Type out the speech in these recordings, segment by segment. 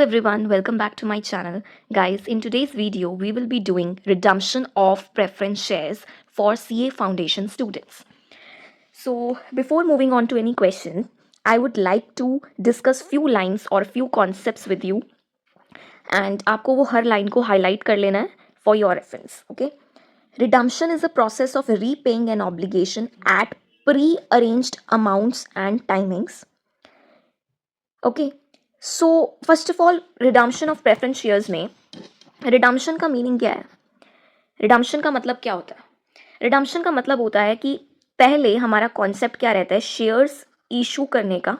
everyone, welcome back to my channel. Guys, in today's video, we will be doing redemption of preference shares for CA Foundation students. So, before moving on to any question, I would like to discuss few lines or few concepts with you, and आपको वो हर line को highlight कर लेना है for your reference. Okay? Redemption is a process of repaying an obligation at pre-arranged amounts and timings. Okay? So first of all redemption of preference shares में redemption का meaning क्या है? रिडम्पशन का मतलब क्या होता है? रिडम्पशन का मतलब होता है कि पहले हमारा कॉन्सेप्ट क्या रहता है, शेयर्स इशू करने का.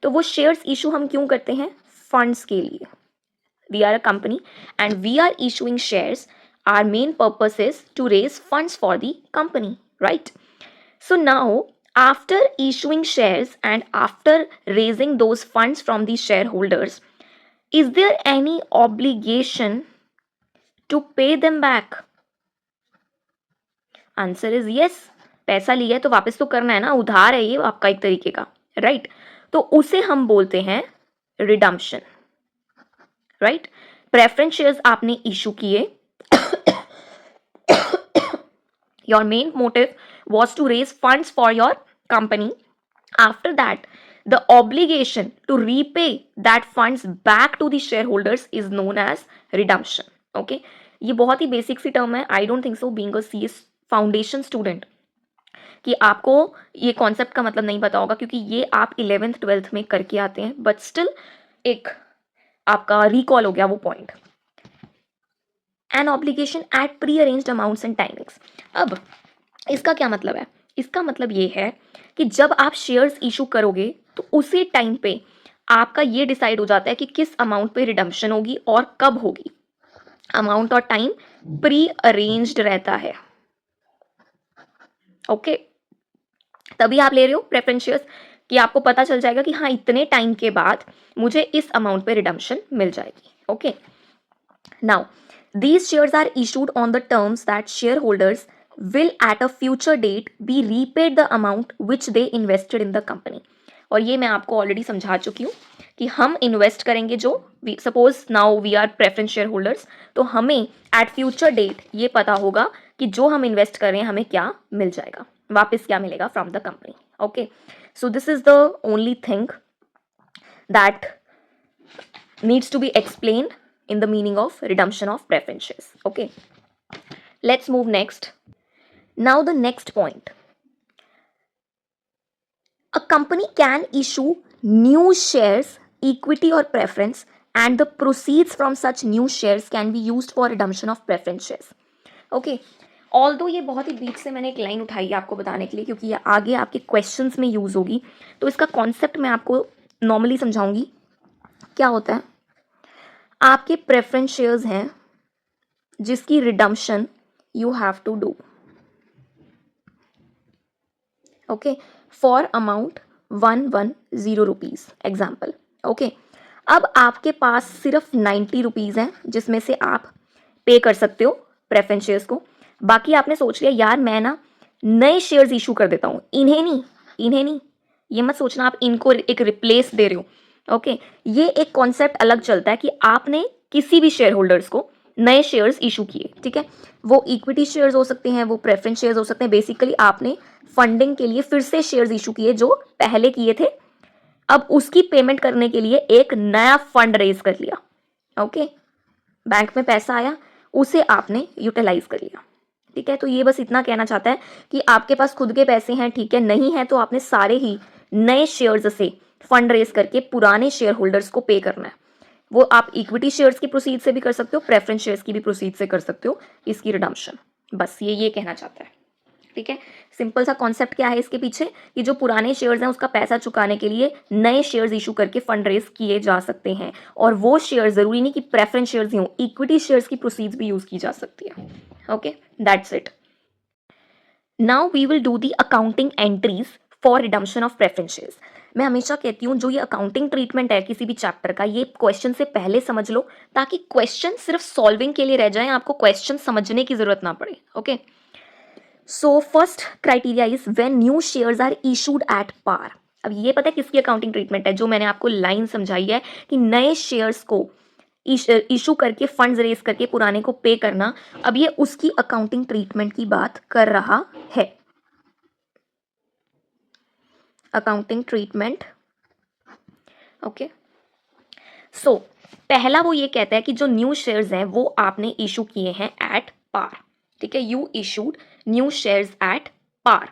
तो वो शेयर्स इशू हम क्यों करते हैं? फंड्स के लिए. We are a company and we are issuing shares. Our main purpose is to raise funds for the company, right? So now after issuing shares and after raising those funds from the shareholders, is there any obligation to pay them back? Answer is yes. पैसा लिया है तो वापस तो करना है ना, उधार है ये आपका एक तरीके का, राइट? तो उसे हम बोलते हैं रिडम्पशन, राइट? प्रेफरेंस शेयर्स आपने इशू किए. Your main motive was to raise funds for your company. After that, the obligation to repay that funds back to the shareholders is known as redemption. Okay? ये बहुत ही basic सी term है. I don't think so being a CS foundation student कि आपको ये concept का मतलब नहीं पता होगा, क्योंकि ये आप 11th 12th में करके आते हैं, बट स्टिल एक आपका रिकॉल हो गया वो point. An obligation at pre arranged amounts and timings. अब इसका क्या मतलब है? इसका मतलब ये है कि जब आप शेयर्स इशू करोगे तो उसी टाइम पे आपका ये डिसाइड हो जाता है कि किस अमाउंट पे रिडम्पशन होगी और कब होगी. अमाउंट और टाइम प्री अरेंज्ड रहता है. ओके? तभी आप ले रहे हो प्रेफरेंस शेयर्स कि आपको पता चल जाएगा कि हाँ इतने टाइम के बाद मुझे इस अमाउंट पे रिडम्पशन मिल जाएगी. Okay? Now these shares are issued on the terms that shareholders will at a future date be repaid the amount which they invested in the company. और ये मैं आपको ऑलरेडी समझा चुकी हूँ कि हम इन्वेस्ट करेंगे जो suppose now we are preference share holders, तो हमें एट फ्यूचर डेट ये पता होगा कि जो हम इन्वेस्ट कर रहे हैं हमें क्या मिल जाएगा, वापस क्या मिलेगा from the company. Okay, so this is the only thing that needs to be explained in the meaning of redemption of preference shares. Okay, let's move next. Now the next point, a company can issue new shares, equity or preference, and the proceeds from such new shares can be used for redemption of preference shares. Okay, although ये बहुत ही बीच से मैंने एक line उठाई है आपको बताने के लिए, क्योंकि ये आगे आपके क्वेश्चंस में यूज होगी, तो इसका कॉन्सेप्ट मैं आपको नॉर्मली समझाऊंगी. क्या होता है? आपके प्रेफरेंस शेयर्स हैं जिसकी redemption you have to do, okay, for amount 110 rupees example. Okay, अब आपके पास सिर्फ 90 रुपीज़ हैं जिसमें से आप पे कर सकते हो प्रेफरेंस शेयर्स को. बाकी आपने सोच लिया यार मैं ना नए शेयर्स इशू कर देता हूँ, इन्हें नहीं, ये मत सोचना आप इनको एक रिप्लेस दे रहे हो. ओके, ये एक कॉन्सेप्ट अलग चलता है कि आपने किसी भी शेयर होल्डर्स को नए शेयर्स इशू किए, ठीक है? वो इक्विटी शेयर्स हो सकते हैं, वो प्रेफरेंस शेयर्स हो सकते हैं. बेसिकली आपने फंडिंग के लिए फिर से शेयर्स इशू किए जो पहले किए थे. अब उसकी पेमेंट करने के लिए एक नया फंड रेज कर लिया. ओके, बैंक में पैसा आया, उसे आपने यूटिलाइज कर लिया, ठीक है? तो ये बस इतना कहना चाहता है कि आपके पास खुद के पैसे हैं, ठीक है, नहीं है तो आपने सारे ही नए शेयर्स से फंड रेज करके पुराने शेयर होल्डर्स को पे करना है. वो आप इक्विटी शेयर्स की प्रोसीड से भी कर सकते हो, प्रेफरेंस शेयर्स की भी प्रोसीड से कर सकते हो इसकी रिडम्पशन. बस ये कहना चाहता है, ठीक है? सिंपल सा कॉन्सेप्ट क्या है इसके पीछे कि जो पुराने शेयर्स हैं उसका पैसा चुकाने के लिए नए शेयर्स इशू करके फंड रेज किए जा सकते हैं. और वो शेयर जरूरी नहीं कि प्रेफरेंस शेयर्स ही हो, इक्विटी शेयर्स की प्रोसीड भी यूज की जा सकती है. Okay, that's it. Now we will do the accounting entries for redemption of preference shares. मैं हमेशा कहती हूँ जो ये अकाउंटिंग ट्रीटमेंट है किसी भी चैप्टर का, ये क्वेश्चन से पहले समझ लो ताकि क्वेश्चन सिर्फ सॉल्विंग के लिए रह जाए, आपको क्वेश्चन समझने की जरूरत ना पड़े. Okay, so first criteria is when new shares are issued at par. अब ये पता है किसकी अकाउंटिंग ट्रीटमेंट है, जो मैंने आपको लाइन समझाई है कि नए शेयर्स को इशू करके फंड्स रेज करके पुराने को पे करना, अब ये उसकी अकाउंटिंग ट्रीटमेंट की बात कर रहा है। Accounting treatment, okay. सो पहला वो ये कहता है कि जो न्यू शेयर्स हैं वो आपने इशू किए हैं एट पार, ठीक है, you issued new shares at par.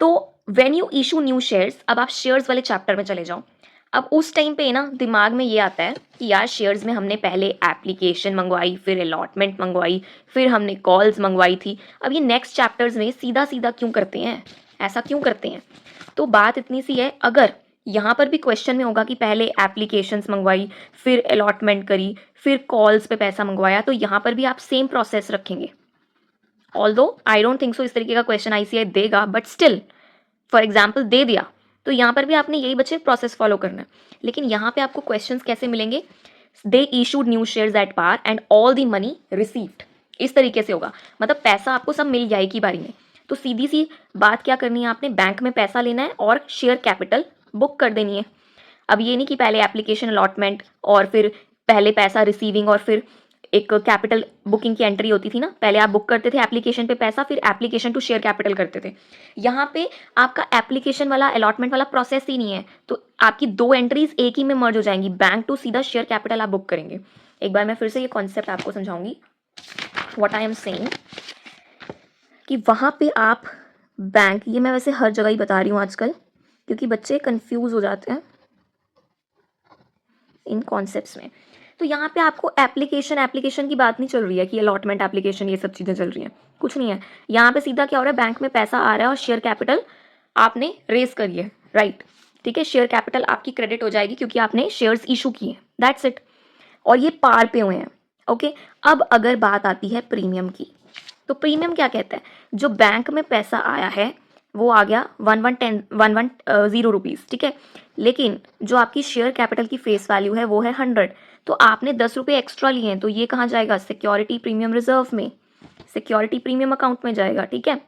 तो when you issue new shares, अब आप शेयर्स वाले चैप्टर में चले जाओ। अब उस टाइम पे ना दिमाग में ये आता है कि यार शेयर्स में हमने पहले एप्लीकेशन मंगवाई, फिर अलॉटमेंट मंगवाई, फिर हमने कॉल्स मंगवाई थी। अब ये नेक्स्ट चैप्टर्स में सीधा सीधा क्यों करते हैं, ऐसा क्यों करते हैं? तो बात इतनी सी है, अगर यहाँ पर भी क्वेश्चन में होगा कि पहले एप्लीकेशंस मंगवाई, फिर अलॉटमेंट करी, फिर कॉल्स पे पैसा मंगवाया, तो यहाँ पर भी आप सेम प्रोसेस रखेंगे। Although I don't think so इस तरीके का क्वेश्चन आईसीआई देगा, बट स्टिल फॉर एग्जाम्पल दे दिया तो यहाँ पर भी आपने यही बच्चे प्रोसेस फॉलो करना है। लेकिन यहाँ पे आपको क्वेश्चंस कैसे मिलेंगे? They issued new shares at par and all the money received, इस तरीके से होगा, मतलब पैसा आपको सब मिल जाए की बारी में। तो सीधी सी बात क्या करनी है, आपने बैंक में पैसा लेना है और शेयर कैपिटल बुक कर देनी है। अब ये नहीं कि पहले एप्लीकेशन अलॉटमेंट और फिर पहले पैसा रिसीविंग और फिर एक कैपिटल बुकिंग की एंट्री होती थी ना, पहले आप बुक करते थे एप्लीकेशन पे पैसा, फिर एप्लीकेशन टू शेयर कैपिटल करते थे। यहाँ पे आपका एप्लीकेशन वाला अलॉटमेंट वाला प्रोसेस ही नहीं है, तो आपकी दो एंट्रीज एक ही में मर्ज हो जाएंगी, बैंक टू सीधा शेयर कैपिटल आप बुक करेंगे। एक बार मैं फिर से ये कॉन्सेप्ट आपको समझाऊंगी, व्हाट आई एम सेइंग, कि वहाँ पे आप बैंक, ये मैं वैसे हर जगह ही बता रही हूँ आजकल क्योंकि बच्चे कंफ्यूज हो जाते हैं इन कॉन्सेप्ट्स में। तो यहाँ पे आपको एप्लीकेशन की बात नहीं चल रही है कि अलॉटमेंट एप्लीकेशन ये सब चीज़ें चल रही हैं, कुछ नहीं है। यहाँ पे सीधा क्या हो रहा है, बैंक में पैसा आ रहा है और शेयर कैपिटल आपने रेज करी है, राइट, ठीक है, शेयर कैपिटल आपकी क्रेडिट हो जाएगी क्योंकि आपने शेयर्स इशू किए, दैट्स इट, और ये पार पे हुए हैं, ओके। अब अगर बात आती है प्रीमियम की, तो प्रीमियम क्या कहता है, जो बैंक में पैसा आया है वो आ गया 1110 रुपीज़, ठीक है, लेकिन जो आपकी शेयर कैपिटल की फेस वैल्यू है वो है 100, तो आपने 10 रुपये एक्स्ट्रा लिए हैं, तो ये कहाँ जाएगा, सिक्योरिटी प्रीमियम रिजर्व में, सिक्योरिटी प्रीमियम अकाउंट में जाएगा, ठीक है।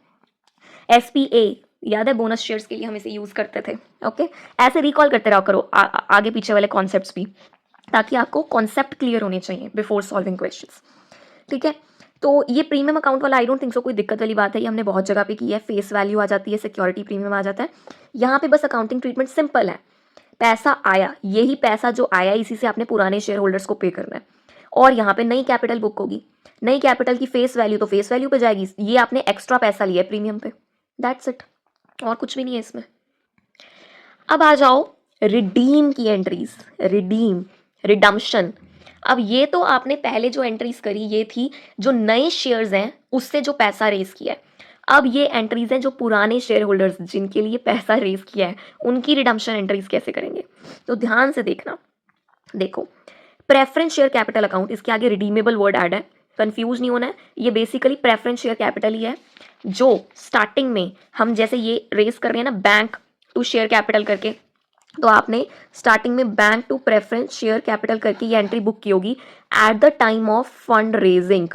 SPA याद है, बोनस शेयर्स के लिए हम इसे यूज करते थे, ओके। ऐसे रिकॉल करते रहो करो आगे पीछे वाले कॉन्सेप्ट्स भी, ताकि आपको कॉन्सेप्ट क्लियर होने चाहिए बिफोर सॉल्विंग क्वेश्चंस, ठीक है। तो ये प्रीमियम अकाउंट वाला आई डोंट थिंक सो कोई दिक्कत वाली बात है, ये हमने बहुत जगह पे की है, फेस वैल्यू आ जाती है, सिक्योरिटी प्रीमियम आ जाता है। यहाँ पे बस अकाउंटिंग ट्रीटमेंट सिंपल है, पैसा आया, यही पैसा जो आया इसी से आपने पुराने शेयर होल्डर्स को पे करना है, और यहाँ पे नई कैपिटल बुक होगी, नई कैपिटल की फेस वैल्यू तो फेस वैल्यू पे जाएगी, ये आपने एक्स्ट्रा पैसा लिया है प्रीमियम पे, दैट्स इट, और कुछ भी नहीं है इसमें। अब आ जाओ रिडीम की एंट्रीज, रिडम्पशन। अब ये तो आपने पहले जो एंट्रीज करी ये थी जो नए शेयर्स हैं उससे जो पैसा रेज किया है। अब ये एंट्रीज हैं जो पुराने शेयर होल्डर्स जिनके लिए पैसा रेज किया है उनकी रिडम्पशन एंट्रीज कैसे करेंगे, तो ध्यान से देखना। देखो, प्रेफरेंस शेयर कैपिटल अकाउंट, इसके आगे रिडीमेबल वर्ड ऐड है, कंफ्यूज नहीं होना है, ये बेसिकली प्रेफरेंस शेयर कैपिटल ही है, जो स्टार्टिंग में हम जैसे ये रेज कर रहे हैं ना बैंक टू शेयर कैपिटल करके, तो आपने स्टार्टिंग में bank to preference share capital करके ये एंट्री बुक की होगी at the time of fund raising.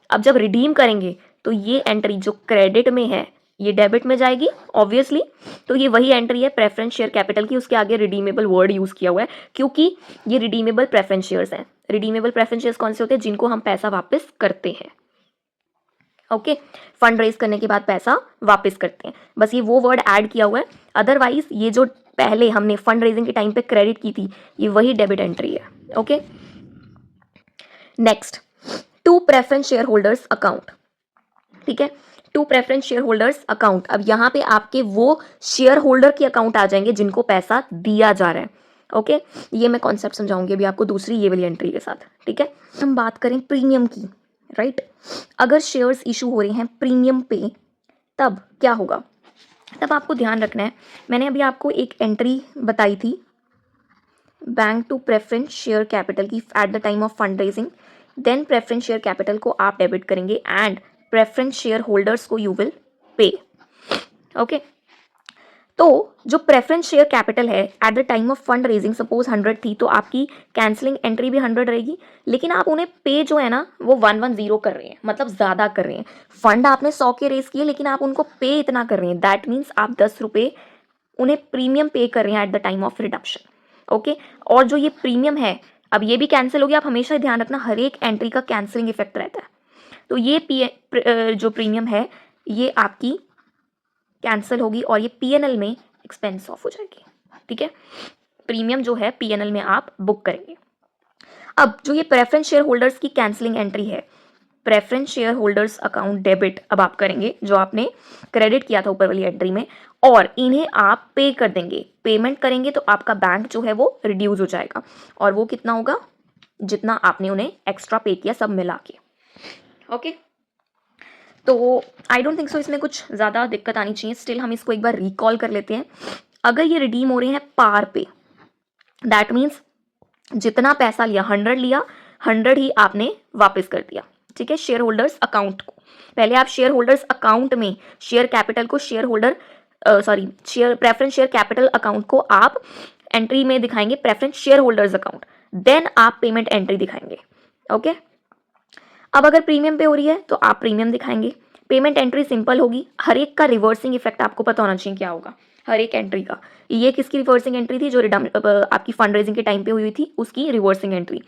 अब जब रिडीम करेंगे तो ये एंट्री जो क्रेडिट में है ये डेबिट में जाएगी ऑब्वियसली, तो ये वही एंट्री है प्रेफरेंस शेयर कैपिटल की, उसके आगे रिडीमेबल वर्ड यूज किया हुआ है क्योंकि ये रिडीमेबल प्रेफरेंस शेयर्स हैं। रिडीमेबल प्रेफरेंस शेयर्स कौन से होते हैं, जिनको हम पैसा वापस करते हैं, ओके, फंड रेज करने के बाद पैसा वापस करते हैं, बस ये वो वर्ड ऐड किया हुआ है, अदरवाइज ये जो पहले हमने फंड रेजिंग के टाइम पे क्रेडिट की थी ये वही डेबिट एंट्री है, okay. Next, to preference share holders account, ठीक है, to preference share holders account. अब यहाँ पे आपके वो शेयर होल्डर के अकाउंट आ जाएंगे जिनको पैसा दिया जा रहा है, ओके। ये मैं कॉन्सेप्ट समझाऊंगी अभी आपको दूसरी ये वाली एंट्री के साथ, ठीक है। हम बात करें प्रीमियम की, राइट, अगर शेयर्स इशू हो रहे हैं प्रीमियम पे तब क्या होगा, तब आपको ध्यान रखना है, मैंने अभी आपको एक एंट्री बताई थी bank to preference share capital की at the time of fund raising, then preference share capital को आप डेबिट करेंगे एंड प्रेफरेंस शेयर होल्डर्स को यू विल पे, ओके। तो जो प्रेफरेंस शेयर कैपिटल है at the time of fund raising suppose 100 थी, तो आपकी कैंसलिंग एंट्री भी 100 रहेगी, लेकिन आप उन्हें पे जो है ना वो 110 कर रहे हैं, मतलब ज़्यादा कर रहे हैं। फंड आपने 100 के रेज किए लेकिन आप उनको पे इतना कर रहे हैं, दैट मीन्स आप 10 रुपये उन्हें प्रीमियम पे कर रहे हैं eight the time of redemption. Okay, और जो ये प्रीमियम है अब ये भी कैंसिल हो गया। आप हमेशा ध्यान रखना हर एक एंट्री का कैंसिलिंग इफेक्ट रहता है। तो ये जो प्रीमियम है ये आपकी कैंसिल होगी और ये पीएनएल में एक्सपेंस ऑफ हो जाएगी। ठीक है, प्रीमियम जो है पीएनएल में आप बुक करेंगे। अब जो ये प्रेफरेंस शेयर होल्डर्स की कैंसिलिंग एंट्री है, preference share holders account debit अब आप करेंगे जो आपने क्रेडिट किया था ऊपर वाली एंट्री में, और इन्हें आप पे कर देंगे। पेमेंट करेंगे तो आपका बैंक जो है वो रिड्यूस हो जाएगा, और वो कितना होगा, जितना आपने उन्हें एक्स्ट्रा पे किया सब मिला के। ओके, तो आई डोंट थिंक सो इसमें कुछ ज़्यादा दिक्कत आनी चाहिए। स्टिल हम इसको एक बार रिकॉल कर लेते हैं। अगर ये रिडीम हो रहे हैं पार पे, दैट मीन्स जितना पैसा लिया 100 लिया, 100 ही आपने वापस कर दिया। ठीक है, शेयर होल्डर्स अकाउंट को पहले आप शेयर होल्डर्स अकाउंट में शेयर कैपिटल को shareholder share preference share capital account को आप एंट्री में दिखाएंगे preference share holders account, then आप पेमेंट एंट्री दिखाएंगे। ओके, अब अगर प्रीमियम पे हो रही है तो आप प्रीमियम दिखाएंगे। पेमेंट एंट्री सिंपल होगी। हर एक का रिवर्सिंग इफेक्ट आपको पता होना चाहिए क्या होगा हर एक एंट्री का। ये किसकी रिवर्सिंग एंट्री थी, जो आपकी फंड रेजिंग के टाइम पे हुई थी उसकी रिवर्सिंग एंट्री।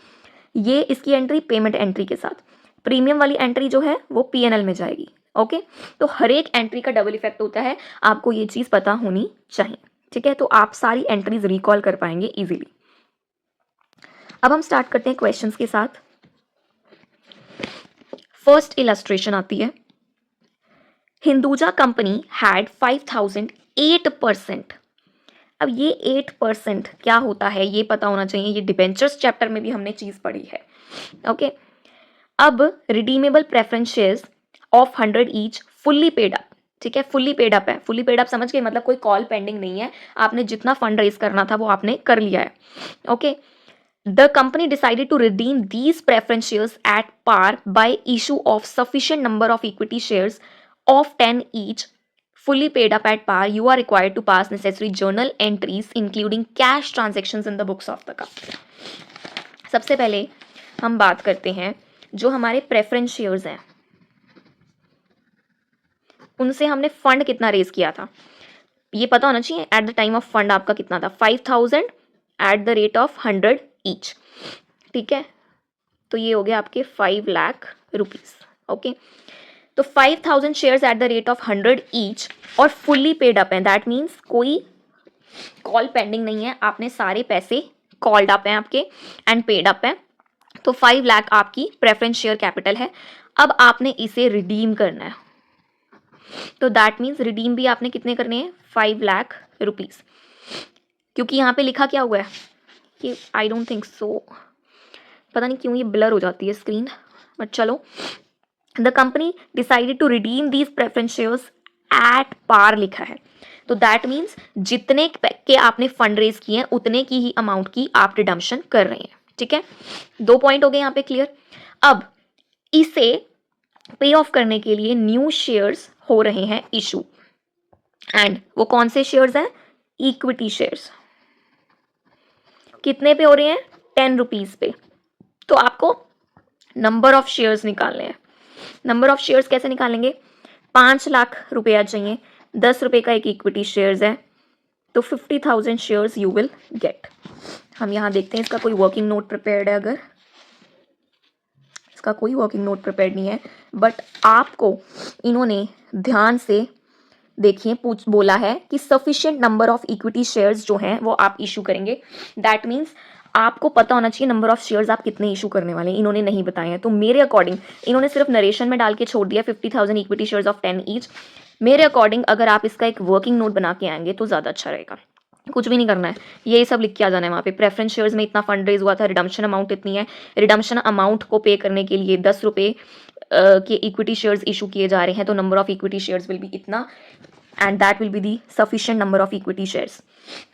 ये इसकी एंट्री पेमेंट एंट्री के साथ। प्रीमियम वाली एंट्री जो है वो पीएनएल में जाएगी। ओके, तो हर एक एंट्री का डबल इफेक्ट होता है, आपको ये चीज पता होनी चाहिए। ठीक है, तो आप सारी एंट्रीज रिकॉल कर पाएंगे इजीली। अब हम स्टार्ट करते हैं क्वेश्चंस के साथ। फर्स्ट इलस्ट्रेशन आती है, हिंदुजा कंपनी हैड 5008%। अब ये 8% क्या होता है ये पता होना चाहिए, ये डिबेंचर्स चैप्टर में भी हमने चीज पढ़ी है। ओके, अब redeemable preference shares of 100 each fully paid up. ठीक है, फुल्ली पेड अप है। फुल्ली पेड अप समझ गए, मतलब कोई कॉल पेंडिंग नहीं है, आपने जितना फंड रेज करना था वो आपने कर लिया है। Okay, the company decided to redeem these preference shares at par by issue of sufficient number of equity shares of 10 each fully paid up at par. You are required to pass necessary journal entries including cash transactions in the books of the company. सबसे पहले हम बात करते हैं जो हमारे preference shares हैं उनसे हमने फंड कितना रेज किया था ये पता होना चाहिए। Eight the time of fund आपका कितना था, 5000 at the rate of 100 each. ठीक है, तो ये हो गया आपके 5 लाख रुपीज। ओके, तो 5000 shares at the rate of 100 each और फुल्ली पेड अप है। दैट मीन्स कोई कॉल पेंडिंग नहीं है, आपने सारे पैसे कॉल्ड अप हैं आपके एंड पेड अप हैं। तो 5 लाख आपकी प्रेफरेंस शेयर कैपिटल है। अब आपने इसे रिडीम करना है, तो दैट मीन्स रिडीम भी आपने कितने करने हैं, 5 लाख रुपीज। क्योंकि यहाँ पे लिखा क्या हुआ है कि आई डोंट थिंक सो, पता नहीं क्यों ये ब्लर हो जाती है स्क्रीन, बट चलो। The company decided to redeem these preference shares at par लिखा है, तो दैट मीन्स जितने के आपने फंड रेज किए हैं उतने की ही अमाउंट की आप रिडम्पशन कर रहे हैं। ठीक है, 2 पॉइंट हो गए यहाँ पे क्लियर। अब इसे पे ऑफ करने के लिए न्यू शेयर्स हो रहे हैं इशू, एंड वो कौन से शेयर्स हैं, इक्विटी शेयर्स। कितने पे हो रहे हैं, 10 रुपीज पे। तो आपको नंबर ऑफ शेयर्स निकालने हैं। नंबर ऑफ शेयर्स कैसे निकालेंगे, 5 लाख रुपया चाहिए, 10 रुपए का एक इक्विटी शेयर्स है, तो 50,000 शेयर्स यू विल गेट। हम यहाँ देखते हैं इसका कोई वर्किंग नोट प्रिपेयर्ड है, अगर इसका कोई वर्किंग नोट प्रिपेयर्ड नहीं है, बट आपको इन्होंने ध्यान से देखिए बोला है कि sufficient number of equity shares जो हैं वो आप इशू करेंगे। दैट मीन्स आपको पता होना चाहिए नंबर ऑफ शेयर्स आप कितने इशू करने वाले हैं, इन्होंने नहीं बताए हैं। तो मेरे अकॉर्डिंग इन्होंने सिर्फ नरेशन में डाल के छोड़ दिया 50,000 इक्विटी शेयर्स ऑफ 10 ईच। मेरे अकॉर्डिंग अगर आप इसका एक वर्किंग नोट बना के आएंगे तो ज़्यादा अच्छा रहेगा। कुछ भी नहीं करना है, यही सब लिख के आ जाना है वहाँ पे। प्रेफरेंस शेयर्स में इतना फंड रेज हुआ था, रिडम्पशन अमाउंट इतनी है, रिडम्पशन अमाउंट को पे करने के लिए 10 रुपये के इक्विटी शेयर्स इशू किए जा रहे हैं, तो number of equity shares will be इतना, and that will be the sufficient number of equity shares.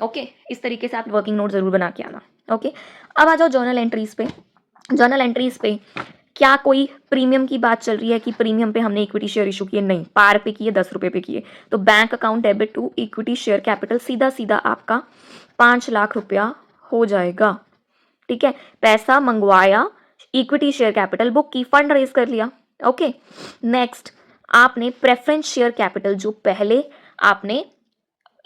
Okay, इस तरीके से आप वर्किंग नोट जरूर बना के आना। ओके, अब आ जाओ जर्नल एंट्रीज पे। जर्नल एंट्रीज पे क्या कोई प्रीमियम की बात चल रही है कि प्रीमियम पे हमने इक्विटी शेयर इशू किए, नहीं, पार पे किए, 10 रुपये पे किए। तो bank account debit to equity share capital, सीधा सीधा आपका 5 लाख रुपया हो जाएगा। ठीक है, पैसा मंगवाया, इक्विटी शेयर कैपिटल बुक की, फंड रेज कर लिया। ओके, नेक्स्ट आपने प्रेफरेंस शेयर कैपिटल जो पहले आपने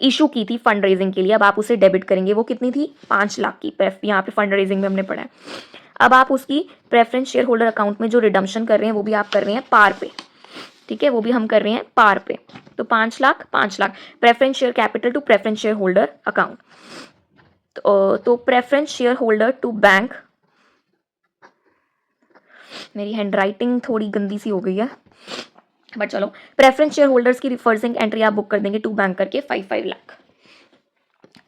इशू की थी फंड रेजिंग के लिए, अब आप उसे डेबिट करेंगे। वो कितनी थी? 5 लाख की। यहाँ पे फंड रेजिंग में हमने पढ़ा है। अब आप उसकी प्रेफरेंस शेयर होल्डर अकाउंट में जो रिडम्पशन कर रहे हैं वो भी आप कर रहे हैं पार पे, ठीक है, वो भी हम कर रहे हैं पार पे। तो 5 lakh 5 lakh preference share capital to preference share holder account. तो preference share holder to bank, मेरी हैंडराइटिंग थोड़ी गंदी सी हो गई है बट चलो, प्रेफरेंस शेयर होल्डर्स की रिवर्सिंग एंट्री आप बुक कर देंगे टू बैंक करके 5 लाख।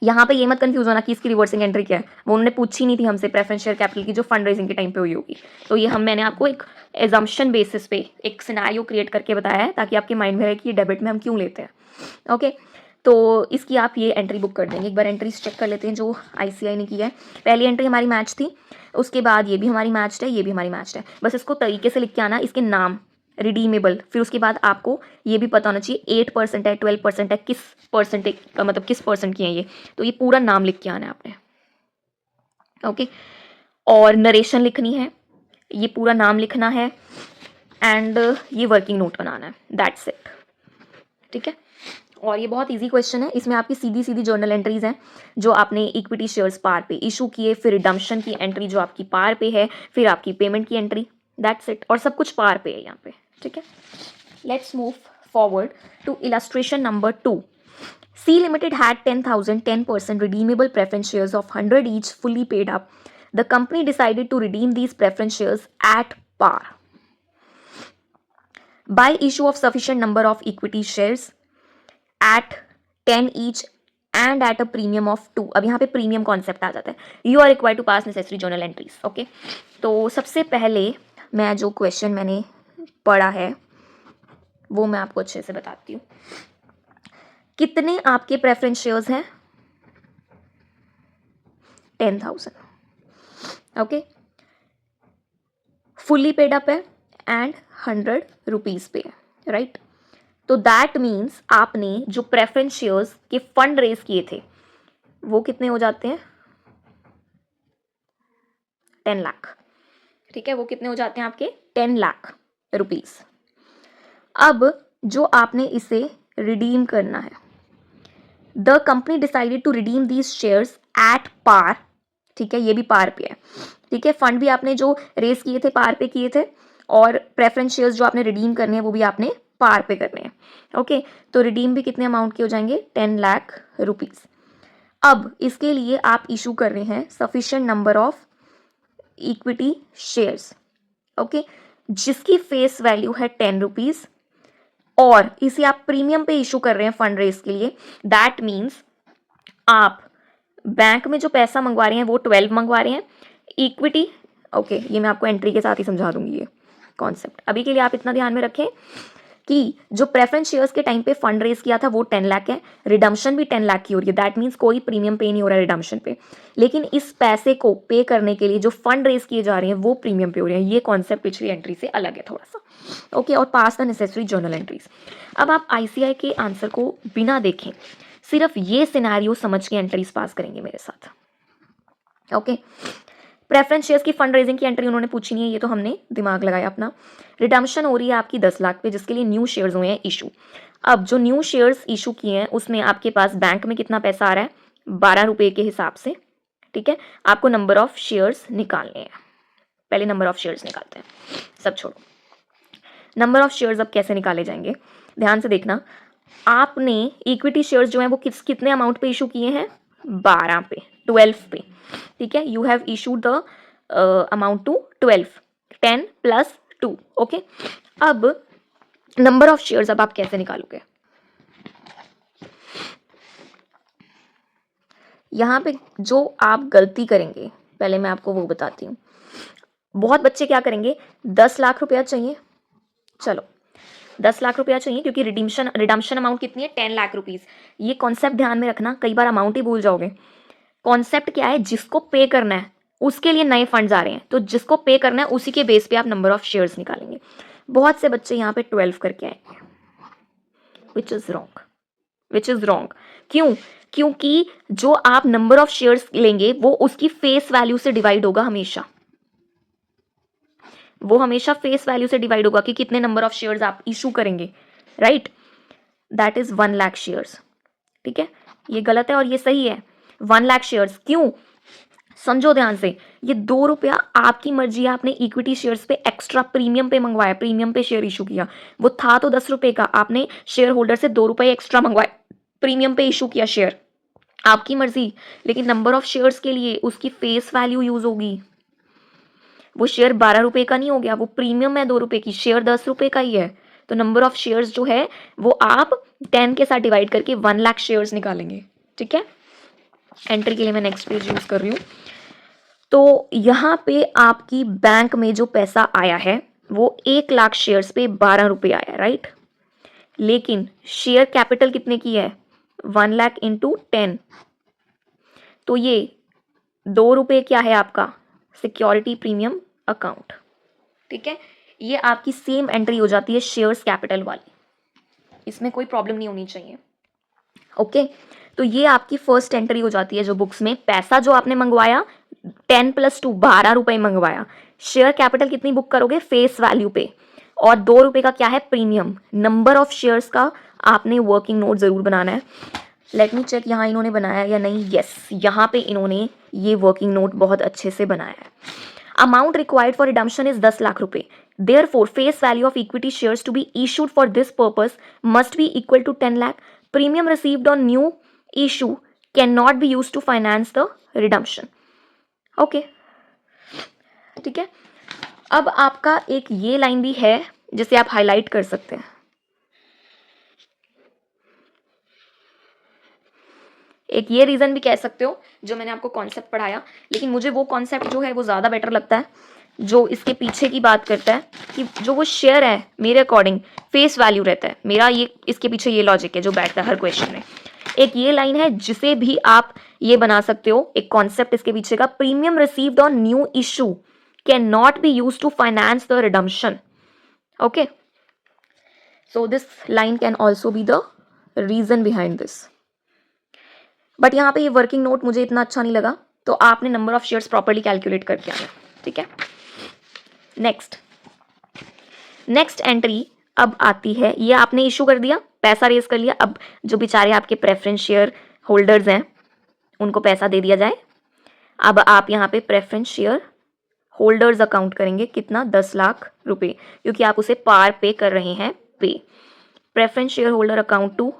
यहाँ पे ये मत कंफ्यूज होना कि इसकी रिवर्सिंग एंट्री क्या है, वो उन्होंने पूछी नहीं थी हमसे प्रेफरेंस शेयर कैपिटल की जो फंड रेजिंग के टाइम पे हुई होगी। तो ये मैंने आपको एक एजम्पशन बेसिस पे एक सिनेरियो क्रिएट करके बताया है ताकि आपके माइंड में रहे कि ये डेबिट में हम क्यों लेते हैं। ओके, तो इसकी आप ये एंट्री बुक कर देंगे। एक बार एंट्रीज चेक कर लेते हैं जो आईसीआई ने की है। पहली एंट्री हमारी मैच थी, उसके बाद ये भी हमारी मैच है, ये भी हमारी मैच है। बस इसको तरीके से लिख के आना, इसके नाम रिडीमेबल, फिर उसके बाद आपको ये भी पता होना चाहिए 8% है 12% है, किस परसेंटेज का मतलब किस परसेंट की है ये, तो ये पूरा नाम लिख के आना है आपने। ओके, और नरेशन लिखनी है, ये पूरा नाम लिखना है एंड ये वर्किंग नोट बनाना है, दैट्स इट। ठीक है, और ये बहुत इजी क्वेश्चन है, इसमें आपकी सीधी सीधी जर्नल एंट्रीज हैं जो आपने इक्विटी शेयर्स पार पे इशू किए, फिर रिडम्पशन की एंट्री जो आपकी पार पे है, फिर आपकी पेमेंट की एंट्री, दैट्स इट, और सब कुछ पार पे है यहाँ पे। ठीक है, let's move forward to illustration number 2। C Limited had 10% redeemable preference shares of 100 each fully paid up. The company decided to redeem these preference shares at par by issue of sufficient number of equity shares at 10 each and at a premium of 2. अब यहाँ पे premium concept आ जाता है। You are required to pass necessary journal entries. Okay, तो सबसे पहले मैं जो क्वेश्चन मैंने पढ़ा है वो मैं आपको अच्छे से बताती हूँ। कितने आपके प्रेफरेंस शेयर्स हैं? 10,000। ओके, फुल्ली पेड अप है एंड 100 रुपीज पे है, राइट। तो दैट मीन्स आपने जो प्रेफरेंस शेयर्स के फंड रेज किए थे वो कितने हो जाते हैं? 10 लाख। ठीक है, वो कितने हो जाते हैं आपके? 10 लाख रुपीज। अब जो आपने इसे रिडीम करना है, the company decided to redeem these shares at par. ठीक है, ये भी पार पे है। ठीक है, फंड भी आपने जो रेस किए थे पार पे किए थे, और प्रेफरेंस शेयर्स जो आपने रिडीम करने हैं वो भी आपने पार पे करने हैं। ओके, तो रिडीम भी कितने अमाउंट के हो जाएंगे? 10 लाख रुपीज। अब इसके लिए आप इशू कर रहे हैं sufficient number of equity shares, okay, जिसकी फेस वैल्यू है 10 रुपीज, और इसे आप प्रीमियम पे इशू कर रहे हैं फंड रेस के लिए। दैट मीन्स आप बैंक में जो पैसा मंगवा रहे हैं वो 12 मंगवा रहे हैं, इक्विटी, ओके, ये मैं आपको एंट्री के साथ ही समझा दूंगी ये कॉन्सेप्ट। अभी के लिए आप इतना ध्यान में रखें कि जो प्रेफरेंस शेयर्स के टाइम पे फंड रेज किया था वो 10 लाख है, रिडम्पशन भी 10 लाख की हो रही है। दैट मीन्स कोई प्रीमियम पे नहीं हो रहा है रिडम्पशन पे, लेकिन इस पैसे को पे करने के लिए जो फंड रेज किए जा रहे हैं वो प्रीमियम पे हो रहे हैं। ये कॉन्सेप्ट पिछली एंट्री से अलग है थोड़ा सा। ओके, और पास द नेसेसरी जर्नल एंट्रीज। अब आप आईसीआई के आंसर को बिना देखें सिर्फ ये सिनेरियो समझ के एंट्रीज पास करेंगे मेरे साथ। ओके, प्रेफरेंस शेयर्स की फंड रेजिंग की एंट्री उन्होंने पूछी नहीं है, ये तो हमने दिमाग लगाया अपना। रिडम्पशन हो रही है आपकी 10 लाख पे, जिसके लिए न्यू शेयर्स हुए हैं इशू। अब जो न्यू शेयर्स इशू किए हैं उसमें आपके पास बैंक में कितना पैसा आ रहा है? 12 रुपये के हिसाब से। ठीक है, आपको नंबर ऑफ शेयर्स निकालने हैं। पहले नंबर ऑफ शेयर्स निकालते हैं, सब छोड़ो। नंबर ऑफ शेयर्स अब कैसे निकाले जाएंगे, ध्यान से देखना। आपने इक्विटी शेयर्स जो है वो कितने अमाउंट पे इशू किए हैं? 12 पे, 12 पे। ठीक है, you have issued the amount to 12, 10 plus 2। Okay, अब नंबर ऑफ शेयर्स अब आप कैसे निकालोगे? यहाँ पे जो आप गलती करेंगे पहले मैं आपको वो बताती हूँ। बहुत बच्चे क्या करेंगे, 10 लाख रुपया चाहिए, चलो 10 लाख रुपया चाहिए क्योंकि रिडम्पशन अमाउंट कितनी है? 10 लाख रुपीज। ये कॉन्सेप्ट ध्यान में रखना, कई बार अमाउंट ही भूल जाओगे। कॉन्सेप्ट क्या है? जिसको पे करना है उसके लिए नए फंड्स आ रहे हैं, तो जिसको पे करना है उसी के बेस पे आप नंबर ऑफ शेयर्स निकालेंगे। बहुत से बच्चे यहाँ पे 12 करके आएंगे, which is wrong, which is wrong. क्यों? क्योंकि जो आप नंबर ऑफ शेयर्स लेंगे वो उसकी फेस वैल्यू से डिवाइड होगा हमेशा, वो हमेशा फेस वैल्यू से डिवाइड होगा कि कितने नंबर ऑफ शेयर्स आप इशू करेंगे, right. That is 1 lakh shares. ठीक है, ये गलत है और ये सही है। 1 लाख शेयर्स, क्यों? समझो ध्यान से, ये 2 रुपया आपकी मर्जी है, आपने इक्विटी शेयर्स पे एक्स्ट्रा प्रीमियम पे मंगवाया, प्रीमियम पे शेयर इशू किया, वो था तो 10 रुपए का, आपने शेयर होल्डर से 2 रुपए एक्स्ट्रा मंगवाए, प्रीमियम पे इशू किया शेयर, आपकी मर्जी, लेकिन नंबर ऑफ शेयर्स के लिए उसकी फेस वैल्यू यूज होगी। वो शेयर 12 रुपए का नहीं हो गया, वो प्रीमियम है 2 रुपए की, शेयर 10 रुपए का ही है, तो नंबर ऑफ शेयर्स जो है वो आप 10 के साथ डिवाइड करके 1 लाख शेयर्स निकालेंगे। ठीक है, एंट्री के लिए मैं नेक्स्ट पेज यूज कर रही हूँ। तो यहाँ पे आपकी बैंक में जो पैसा आया है वो 1 लाख शेयर्स पे 12 रुपए आया, राइट? लेकिन शेयर कैपिटल कितने की है? 1 लाख इंटू 10, तो ये 2 रुपए क्या है आपका? Security premium account. ठीक है, ये आपकी सेम एंट्री हो जाती है शेयर्स कैपिटल वाली, इसमें कोई प्रॉब्लम नहीं होनी चाहिए। ओके, तो ये आपकी फर्स्ट एंट्री हो जाती है जो बुक्स में, पैसा जो आपने मंगवाया 10 + 2 12 रुपए मंगवाया, शेयर कैपिटल कितनी बुक करोगे? फेस वैल्यू पे, और 2 रुपए का क्या है? प्रीमियम। नंबर ऑफ शेयर्स का आपने वर्किंग नोट जरूर बनाना है। लेट मी चेक यहाँ इन्होंने बनाया या नहीं। यस, यहाँ पे इन्होंने ये वर्किंग नोट बहुत अच्छे से बनाया है। Amount required for redemption is 10 lakh रुपए, therefore face value of equity shares to be issued for this purpose must be equal to 10 lakh, premium received on new issue can not be used to finance the redemption. Okay, ठीक है, अब आपका एक ये line भी है जिसे आप हाईलाइट कर सकते हैं। एक ये रीजन भी कह सकते हो जो मैंने आपको कॉन्सेप्ट पढ़ाया, लेकिन मुझे वो कॉन्सेप्ट जो है वो ज़्यादा बेटर लगता है जो इसके पीछे की बात करता है कि जो वो शेयर है मेरे अकॉर्डिंग फेस वैल्यू रहता है। मेरा ये इसके पीछे ये लॉजिक है जो बैठता है हर क्वेश्चन में। एक ये लाइन है जिसे भी आप ये बना सकते हो, एक कॉन्सेप्ट इसके पीछे का, premium received on new issue can not be used to finance the redemption. Okay, so this line can also be the reason behind this. But यहाँ पे ये वर्किंग नोट मुझे इतना अच्छा नहीं लगा, तो आपने number of shares properly calculate करके आना। ठीक है, नेक्स्ट एंट्री अब आती है, ये आपने इशू कर दिया, पैसा रेज कर लिया, अब जो बेचारे आपके प्रेफरेंस शेयर होल्डर्स हैं उनको पैसा दे दिया जाए। अब आप यहाँ पे प्रेफरेंस शेयर होल्डर्स अकाउंट करेंगे, कितना? 10 लाख रुपए, क्योंकि आप उसे पार पे कर रहे हैं पे। Preference share holder account to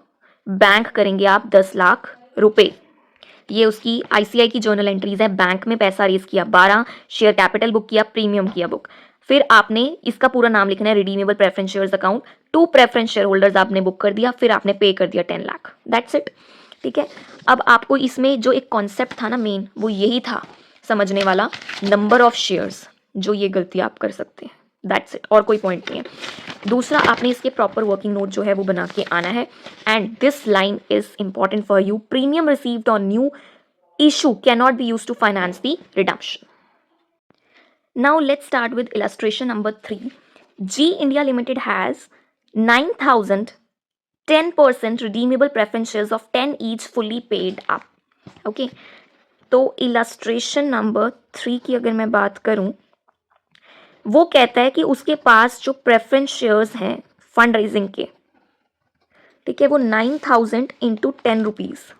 bank करेंगे आप 10 लाख रुपए। ये उसकी आईसीआई की जर्नल एंट्रीज है, बैंक में पैसा रेज किया, 12 शेयर कैपिटल बुक किया, प्रीमियम किया बुक, फिर आपने इसका पूरा नाम लिखना है, redeemable preference shares account to preference share holders आपने बुक कर दिया, फिर आपने पे कर दिया 10 लाख, दैट्स इट। ठीक है, अब आपको इसमें जो एक कॉन्सेप्ट था ना मेन, वो यही था समझने वाला, नंबर ऑफ शेयर्स, जो ये गलती आप कर सकते हैं, दैट्स इट, और कोई पॉइंट नहीं है। दूसरा, आपने इसके प्रॉपर वर्किंग नोट जो है वो बना के आना है, and this line is important for you, premium received on new issue cannot be used to finance the redemption. Now let's start with illustration number 3. G India Limited has 9,000 10% redeemable preference shares of 10 each fully paid up. Okay, तो illustration number 3 की अगर मैं बात करूं, वो कहता है कि उसके पास जो प्रेफरेंस शेयर्स हैं फंड रेजिंग के, ठीक है, वो 9,000 इंटू 10 रुपीज़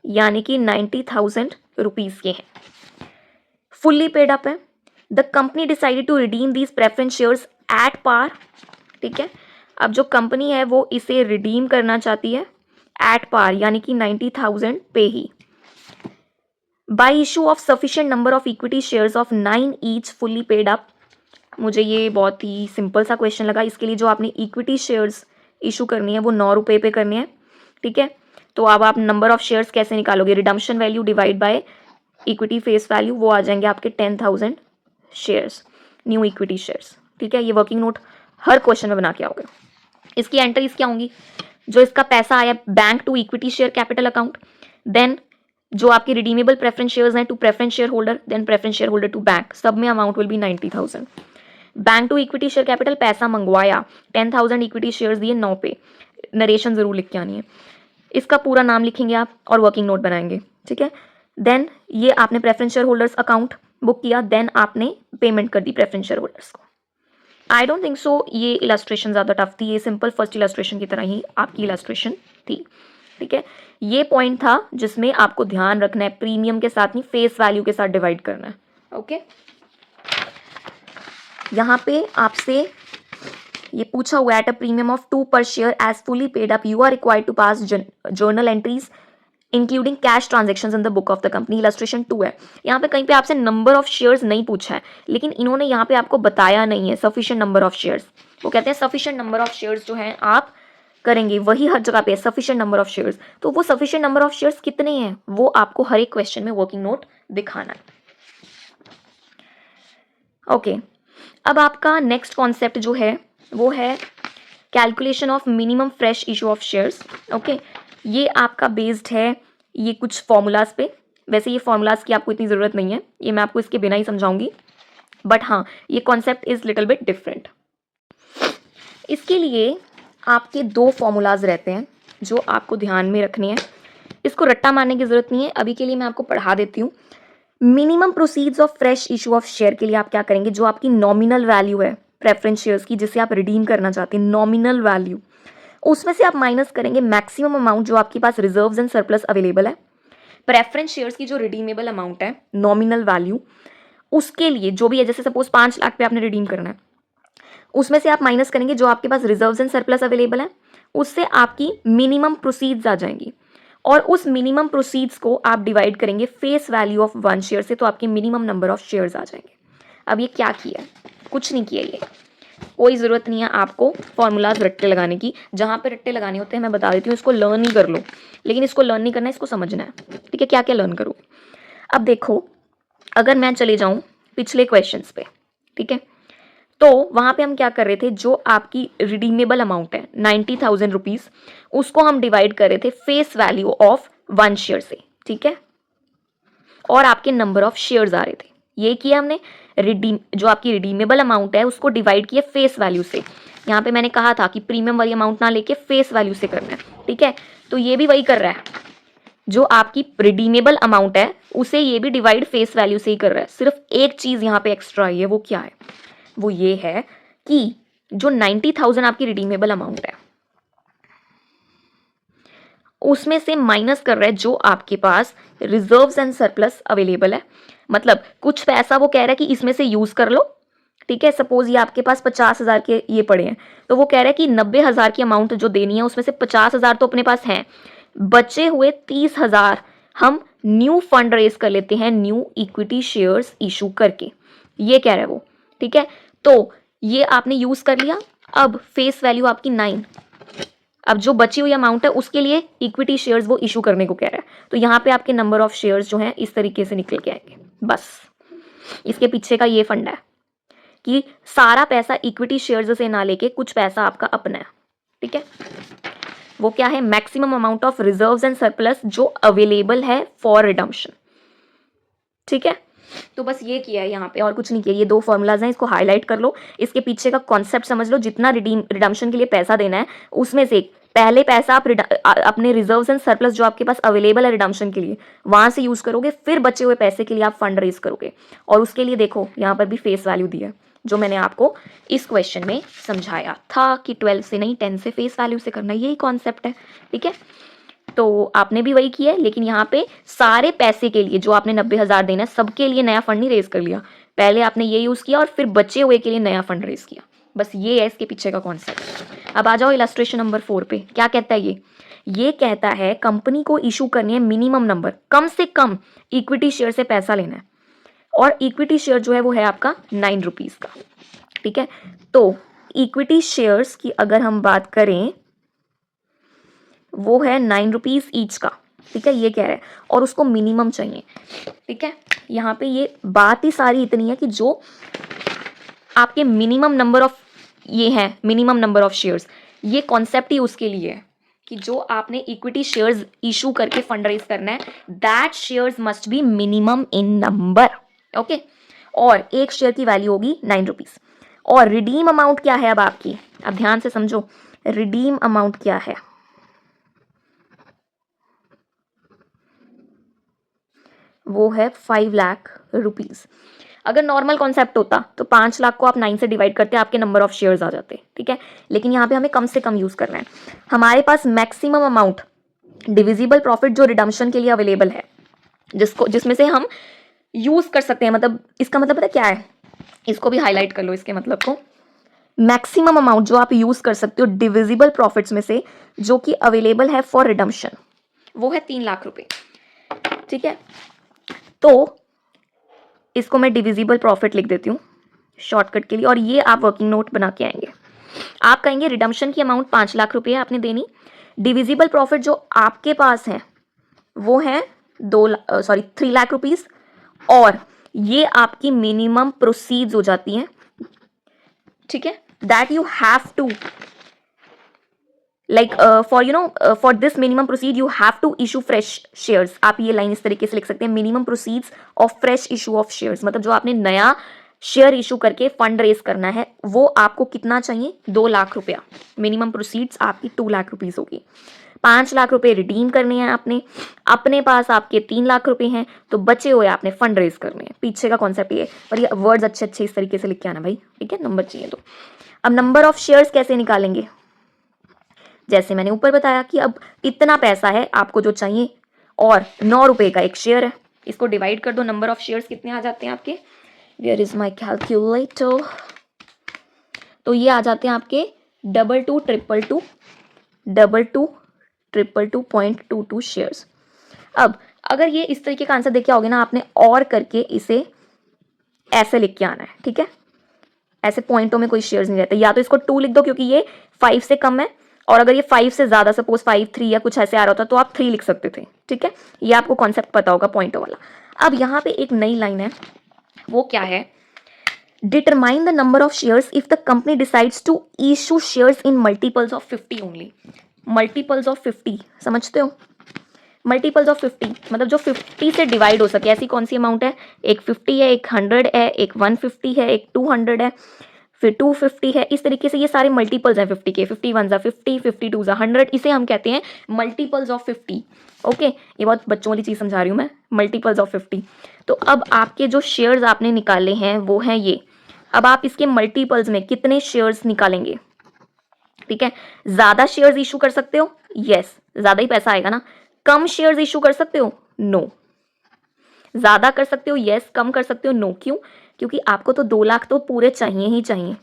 यानी कि 90,000 रुपीज़ के हैं, फुल्ली पेड अप है। The company decided to redeem these preference shares at par. ठीक है, अब जो कंपनी है वो इसे रिडीम करना चाहती है एट पार यानी कि 90,000 पे ही, by issue of sufficient number of equity shares of 9 each fully paid up. मुझे ये बहुत ही सिंपल सा क्वेश्चन लगा। इसके लिए जो आपने इक्विटी शेयर्स इशू करनी है वो 9 रुपये पे करनी है। ठीक है, तो अब आप नंबर ऑफ शेयर्स कैसे निकालोगे? Redemption value divide by equity face value, वो आ जाएंगे आपके 10,000 शेयर्स, न्यू इक्विटी शेयर्स। ठीक है, ये वर्किंग नोट हर क्वेश्चन में बना के आओगे। इसकी एंट्रीज क्या होंगी? जो इसका पैसा आया bank to equity share capital account, then जो आपके रिडीमेबल प्रेफरेंस शेयर्स हैं to preference share holder, then preference share holder to bank, सब में amount will be 90,000। Bank to equity share capital, पैसा मंगवाया, 10,000 इक्विटी शेयर्स दिए 9 पे, नरेशन जरूर लिख के आनी है, इसका पूरा नाम लिखेंगे आप और वर्किंग नोट बनाएंगे। ठीक है, देन ये आपने preference share holders account book किया, देन आपने पेमेंट कर दी प्रेफरेंस शेयर होल्डर्स को। आई डोंट थिंक सो ये इलस्ट्रेशन ज़्यादा टफ थी, ये सिंपल फर्स्ट इलस्ट्रेशन की तरह ही आपकी इलस्ट्रेशन थी। ठीक है, ये पॉइंट था जिसमें आपको ध्यान रखना है, प्रीमियम के साथ नहीं फेस वैल्यू के साथ डिवाइड करना है। ओके, यहाँ पे आपसे ये पूछा हुआ एट अ प्रीमियम ऑफ 2 पर share as fully paid up you are required to pass journal entries including cash transactions in the book of the company. Illustration 2 है। यहाँ पे कहीं पे आपसे नंबर ऑफ शेयर्स नहीं पूछा है, लेकिन इन्होंने यहाँ पे आपको बताया नहीं है सफिशिएंट नंबर ऑफ शेयर्स। वो कहते हैं सफिशिएंट नंबर ऑफ शेयर्स जो हैं आप करेंगे, वही हर जगह पे है सफिशिएंट नंबर ऑफ शेयर्स। तो वो सफिशिएंट नंबर ऑफ शेयर्स कितने हैं वो आपको हर एक क्वेश्चन में वर्किंग नोट दिखाना है। ओके, अब आपका नेक्स्ट कॉन्सेप्ट जो है वो है calculation of minimum fresh issue of shares. Okay, ये आपका बेस्ड है ये कुछ फॉर्मूलाज पे। वैसे ये फॉर्मूलाज की आपको इतनी ज़रूरत नहीं है, ये मैं आपको इसके बिना ही समझाऊंगी, बट हाँ ये concept is little bit different. इसके लिए आपके 2 फॉर्मूलाज रहते हैं जो आपको ध्यान में रखने हैं। इसको रट्टा मारने की ज़रूरत नहीं है, अभी के लिए मैं आपको पढ़ा देती हूँ। Minimum proceeds of fresh issue of share के लिए आप क्या करेंगे, जो आपकी नॉमिनल वैल्यू है प्रेफरेंस शेयर्स की जिसे आप रिडीम करना चाहते हैं, नॉमिनल वैल्यू, उसमें से आप माइनस करेंगे मैक्सिमम अमाउंट जो आपके पास रिजर्व्स एंड सरप्लस अवेलेबल है। प्रेफरेंस शेयर्स की जो रिडीमेबल अमाउंट है नॉमिनल वैल्यू, उसके लिए जो भी है, जैसे सपोज 5 लाख पे आपने रिडीम करना है, उसमें से आप माइनस करेंगे जो आपके पास रिजर्व्स एंड सरप्लस अवेलेबल है, उससे आपकी मिनिमम प्रोसीड्स आ जाएंगी और उस मिनिमम प्रोसीड्स को आप डिवाइड करेंगे फेस वैल्यू ऑफ 1 शेयर से, तो आपके मिनिमम नंबर ऑफ शेयर्स आ जाएंगे। अब ये क्या किया है, कुछ नहीं किया, ये कोई ज़रूरत नहीं है आपको फॉर्मूलाज रट्टे लगाने की। जहाँ पे रट्टे लगाने होते हैं मैं बता देती हूँ, इसको लर्न ही कर लो, लेकिन इसको लर्न नहीं करना है, इसको समझना है। ठीक है, क्या क्या लर्न करो। अब देखो, अगर मैं चले जाऊँ पिछले क्वेश्चंस पे, ठीक है, तो वहाँ पे हम क्या कर रहे थे, जो आपकी रिडीमेबल अमाउंट है 90,000 रुपीज़, उसको हम डिवाइड कर रहे थे फेस वैल्यू ऑफ 1 शेयर से, ठीक है, और आपके नंबर ऑफ शेयर्स आ रहे थे। ये किया हमने, जो आपकी रिडीमेबल अमाउंट है उसको डिवाइड किया फेस वैल्यू से। यहाँ पे मैंने कहा था कि प्रीमियम वाली अमाउंट ना लेके फेस वैल्यू से करना है, ठीक है, तो ये भी वही कर रहा है, जो आपकी रिडीमेबल अमाउंट है उसे ये भी डिवाइड फेस वैल्यू से ही कर रहा है। सिर्फ एक चीज़ यहाँ पे एक्स्ट्रा आई है, वो क्या है, वो ये है कि जो 90,000 आपकी रिडीमेबल अमाउंट है उसमें से माइनस कर रहा है जो आपके पास रिजर्व्स एंड सरप्लस अवेलेबल है। मतलब कुछ पैसा वो कह रहा है कि इसमें से यूज कर लो, ठीक है, सपोज ये आपके पास 50,000 के ये पड़े हैं, तो वो कह रहा है कि 90,000 की अमाउंट जो देनी है उसमें से 50,000 तो अपने पास हैं, बचे हुए 30,000 हम न्यू फंड रेज कर लेते हैं न्यू इक्विटी शेयर्स इशू करके, ये कह रहा है वो, ठीक है। तो ये आपने यूज कर लिया, अब फेस वैल्यू आपकी 9, अब जो बची हुई अमाउंट है उसके लिए इक्विटी शेयर्स वो इशू करने को कह रहा है, तो यहाँ पे आपके नंबर ऑफ शेयर्स जो हैं इस तरीके से निकल के आएंगे। बस इसके पीछे का ये फंडा है कि सारा पैसा इक्विटी शेयर्स से ना लेके कुछ पैसा आपका अपना है, ठीक है। वो क्या है, maximum amount of reserves and surplus जो अवेलेबल है फॉर रिडम्पशन, ठीक है। तो बस ये किया है यहाँ पे, और कुछ नहीं किया। ये 2 फॉर्मूलाज हैं, इसको हाईलाइट कर लो, इसके पीछे का कॉन्सेप्ट समझ लो। जितना रिडम्पशन के लिए पैसा देना है उसमें से पहले पैसा आप अपने रिजर्व्स एंड सरप्लस जो आपके पास अवेलेबल है रिडम्पशन के लिए वहां से यूज करोगे, फिर बचे हुए पैसे के लिए आप फंड रेज करोगे, और उसके लिए देखो यहाँ पर भी फेस वैल्यू दी है जो मैंने आपको इस क्वेश्चन में समझाया था कि 12 से नहीं 10 से फेस वैल्यू से करना, यही कॉन्सेप्ट है, ठीक है। तो आपने भी वही किया है, लेकिन यहाँ पे सारे पैसे के लिए जो आपने 90,000 देना है सबके लिए नया फंड नहीं रेज कर लिया, पहले आपने ये यूज किया और फिर बचे हुए के लिए नया फंड रेज किया। बस ये है इसके पीछे का कॉन्सेप्ट। अब आ जाओ इलस्ट्रेशन नंबर 4 पे, क्या कहता है ये कहता है कंपनी को इशू करनी है मिनिमम नंबर, कम से कम इक्विटी शेयर से पैसा लेना है, और इक्विटी शेयर जो है वो है आपका 9 रुपीज का, ठीक है। तो इक्विटी शेयर्स की अगर हम बात करें वो है 9 रुपीज ईच का, ठीक है, ये कह रहा है, और उसको मिनिमम चाहिए, ठीक है। यहाँ पे ये बात ही सारी इतनी है कि जो आपके मिनिमम नंबर ऑफ ये है मिनिमम नंबर ऑफ शेयर्स, ये कॉन्सेप्ट ही उसके लिए है कि जो आपने इक्विटी शेयर्स इशू करके फंड रेज करना है that shares must be minimum in number, okay. और एक शेयर की वैल्यू होगी 9 रुपीज। और रिडीम अमाउंट क्या है अब आपकी, अब ध्यान से समझो, रिडीम अमाउंट क्या है, वो है 5 लाख रुपीज। अगर नॉर्मल कॉन्सेप्ट होता तो 5 लाख को आप 9 से डिवाइड करते, आपके नंबर ऑफ शेयर्स आ जाते, ठीक है। लेकिन यहाँ पे हमें कम से कम यूज करना है, हमारे पास मैक्सिमम अमाउंट डिविजिबल प्रॉफिट जो रिडम्पशन के लिए अवेलेबल है, जिसमें से हम यूज कर सकते हैं, मतलब इसका मतलब पता क्या है, इसको भी हाईलाइट कर लो इसके मतलब को। मैक्सिमम अमाउंट जो आप यूज कर सकते हो डिविजिबल प्रॉफिट्स में से जो कि अवेलेबल है फॉर रिडम्पशन, वो है 3 लाख रुपए। ठीक है, तो इसको मैं डिविजिबल प्रॉफिट लिख देती हूँ शॉर्टकट के लिए, और ये आप वर्किंग नोट बना के आएंगे। आप कहेंगे रिडम्पशन की अमाउंट 5 लाख रुपए है आपने देनी, डिविजिबल प्रॉफिट जो आपके पास है वो है 3 लाख रुपीज, और ये आपकी मिनिमम प्रोसीड्स हो जाती हैं। ठीक है, that you have to like for this minimum proceed you have to issue fresh shares. आप ये लाइन इस तरीके से लिख सकते हैं, minimum proceeds of fresh issue of shares, मतलब जो आपने नया शेयर इशू करके फंड रेज करना है वो आपको कितना चाहिए, 2 लाख रुपया। मिनिमम प्रोसीड्स आपकी 2 लाख रुपीज होगी। 5 लाख रुपए रिडीम करने हैं आपने, अपने पास आपके 3 लाख रुपए हैं, तो बचे हुए आपने फंड रेज करने हैं। पीछे का कॉन्सेप्ट ये, पर ये वर्ड्स अच्छे अच्छे इस तरीके से लिख के आना भाई, ठीक है, नंबर चाहिए तो। अब नंबर ऑफ शेयर्स कैसे निकालेंगे, जैसे मैंने ऊपर बताया कि अब इतना पैसा है आपको जो चाहिए और 9 रुपए का एक शेयर है, इसको डिवाइड कर दो, नंबर ऑफ शेयर्स कितने आ जाते हैं आपके, वेयर इज माई कैलकुलेटर, तो ये आ जाते हैं आपके 2222 शेयर्स। अब अगर ये इस तरीके का आंसर देखे आओगे ना आपने, और करके इसे ऐसे लिख के आना है। ठीक है, ऐसे पॉइंटों में कोई शेयर्स नहीं रहते, या तो इसको 2 लिख दो क्योंकि ये 5 से कम है, और अगर ये 5 से ज्यादा, सपोज 5 3 या कुछ ऐसे आ रहा होता तो आप 3 लिख सकते थे। ठीक है, ये आपको कॉन्सेप्ट पता होगा पॉइंटों वाला। अब यहाँ पे एक नई लाइन है, वो क्या है, determine the number of shares if the company decides to issue shares in multiples of 50 only. Multiples of 50 समझते हो, मल्टीपल्स ऑफ 50 मतलब जो 50 से डिवाइड हो सके, ऐसी कौन सी अमाउंट है, एक 50 है, एक 100 है, एक 150 है, एक 200 है, फिर 250 है, इस तरीके से ये सारे मल्टीपल्स हैं 50 के। 51 जा 50, 52 जा 100, इसे हम कहते हैं मल्टीपल्स ऑफ 50। ओके, ये बहुत बच्चों वाली चीज समझा रही हूँ मैं, मल्टीपल्स ऑफ 50। तो अब आपके जो शेयर्स आपने निकाले हैं वो हैं ये। अब आप इसके मल्टीपल्स में कितने शेयर्स निकालेंगे। ठीक है, ज्यादा शेयर्स इशू कर सकते हो, यस, ज्यादा ही पैसा आएगा ना। कम शेयर्स इशू कर सकते हो, नो। ज्यादा कर सकते हो, यस। कम कर सकते हो, नो। क्यों, क्योंकि आपको तो 2 लाख तो पूरे चाहिए ही चाहिए।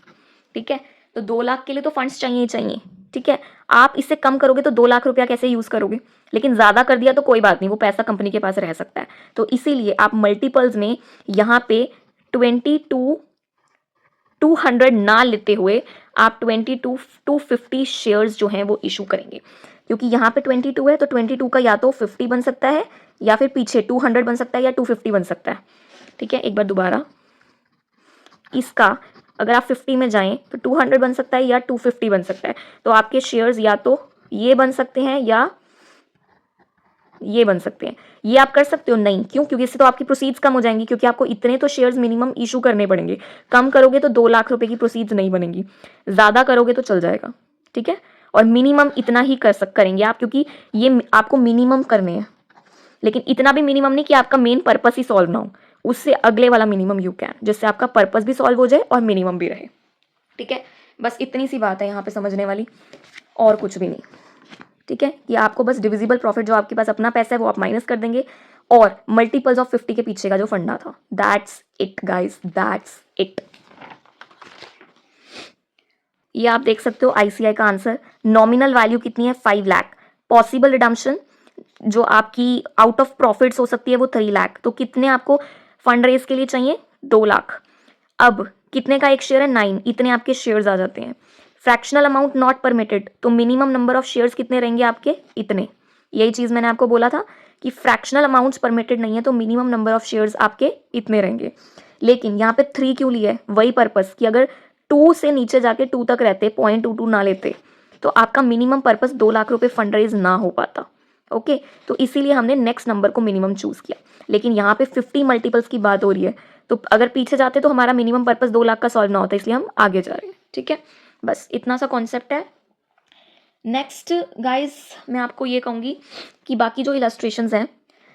ठीक है, तो 2 लाख के लिए तो फंड्स चाहिए ही चाहिए। ठीक है, आप इससे कम करोगे तो 2 लाख रुपया कैसे यूज करोगे, लेकिन ज्यादा कर दिया तो कोई बात नहीं, वो पैसा कंपनी के पास रह सकता है। तो इसीलिए आप मल्टीपल्स में यहाँ पे 200 ना लेते हुए आप 250 शेयर्स जो हैं वो इशू करेंगे, क्योंकि यहाँ पे 22 है तो 22 का या तो 50 बन सकता है, या फिर पीछे 200 बन सकता है, या 250 बन सकता है। ठीक है, एक बार दोबारा, इसका अगर आप 50 में जाएं तो 200 बन सकता है या 250 बन सकता है। तो आपके शेयर्स या तो ये बन सकते हैं या ये बन सकते हैं। ये आप कर सकते हो नहीं, क्यों, क्योंकि इससे तो आपकी प्रोसीड्स कम हो जाएंगी, क्योंकि आपको इतने तो शेयर्स मिनिमम इशू करने पड़ेंगे। कम करोगे तो 2 लाख रुपए की प्रोसीड्स नहीं बनेंगी, ज्यादा करोगे तो चल जाएगा। ठीक है, और मिनिमम इतना ही करेंगे आप, क्योंकि ये आपको मिनिमम करने हैं, लेकिन इतना भी मिनिमम नहीं कि आपका मेन पर्पस ही सॉल्व ना हो, उससे अगले वाला मिनिमम यू कैन, जिससे आपका पर्पस भी सॉल्व हो जाए और मिनिमम भी रहे। ठीक है, बस इतनी सी बात है यहाँ पे समझने वाली, और कुछ भी नहीं। ठीक है, कि आपको बस डिविजिबल प्रॉफिट जो आपके पास अपना पैसा है वो आप माइनस कर देंगे, और मल्टीपल्स ऑफ 50 के पीछे का जो फंडा था, that's it guys, that's it. ये आप देख सकते हो आईसीआई का आंसर। नॉमिनल वैल्यू कितनी है, 5 लाख। पॉसिबल रिडम्पशन जो आपकी आउट ऑफ प्रॉफिट्स हो सकती है वो 3 लाख। तो कितने आपको फंड रेज के लिए चाहिए, 2 लाख। अब कितने का एक शेयर है, 9, इतने आपके शेयर्स आ जाते हैं। फ्रैक्शनल अमाउंट नॉट परमिटेड, तो मिनिमम नंबर ऑफ शेयर्स कितने रहेंगे आपके, इतने। यही चीज मैंने आपको बोला था कि फ्रैक्शनल अमाउंट्स परमिटेड नहीं है, तो मिनिमम नंबर ऑफ शेयर्स आपके इतने रहेंगे। लेकिन यहाँ पे 3 क्यों लिया है, वही पर्पस कि अगर 2 से नीचे जाके 2 तक रहते, 0.22 ना लेते, तो आपका मिनिमम पर्पस 2 लाख रुपए फंड रेज ना हो पाता। ओके, तो इसीलिए हमने नेक्स्ट नंबर को मिनिमम चूज किया। लेकिन यहाँ पे 50 मल्टीपल्स की बात हो रही है, तो अगर पीछे जाते तो हमारा मिनिमम पर्पस 2 लाख का सॉल्व ना होता, इसलिए हम आगे जा रहे हैं। ठीक है, बस इतना सा कॉन्सेप्ट है। नेक्स्ट गाइज मैं आपको ये कहूँगी कि बाकी जो इलस्ट्रेशंस हैं,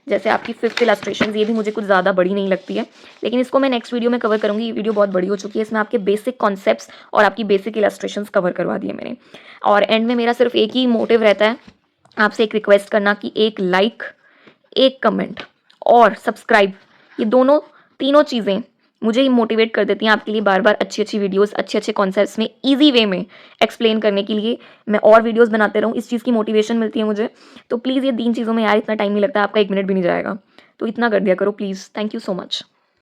जैसे आपकी 5th इलस्ट्रेशंस, ये भी मुझे कुछ ज़्यादा बड़ी नहीं लगती है, लेकिन इसको मैं नेक्स्ट वीडियो में कवर करूँगी। ये वीडियो बहुत बड़ी हो चुकी है, इसमें आपके बेसिक कॉन्सेप्ट्स और आपकी बेसिक इलस्ट्रेशंस कवर करवा दिए मैंने, और एंड में मेरा सिर्फ एक ही मोटिव रहता है आपसे एक रिक्वेस्ट करना कि एक लाइक, एक कमेंट और सब्सक्राइब, ये तीनों चीज़ें मुझे ही मोटिवेट कर देती हैं आपके लिए बार बार अच्छी अच्छी वीडियोस, अच्छे अच्छे कॉन्सेप्ट्स में ईजी वे में एक्सप्लेन करने के लिए मैं और वीडियोस बनाते रहूँ। इस चीज़ की मोटिवेशन मिलती है मुझे। तो प्लीज़ ये 3 चीज़ों में यार इतना टाइम नहीं लगता, आपका 1 मिनट भी नहीं जाएगा, तो इतना कर दिया करो please. Thank you so much.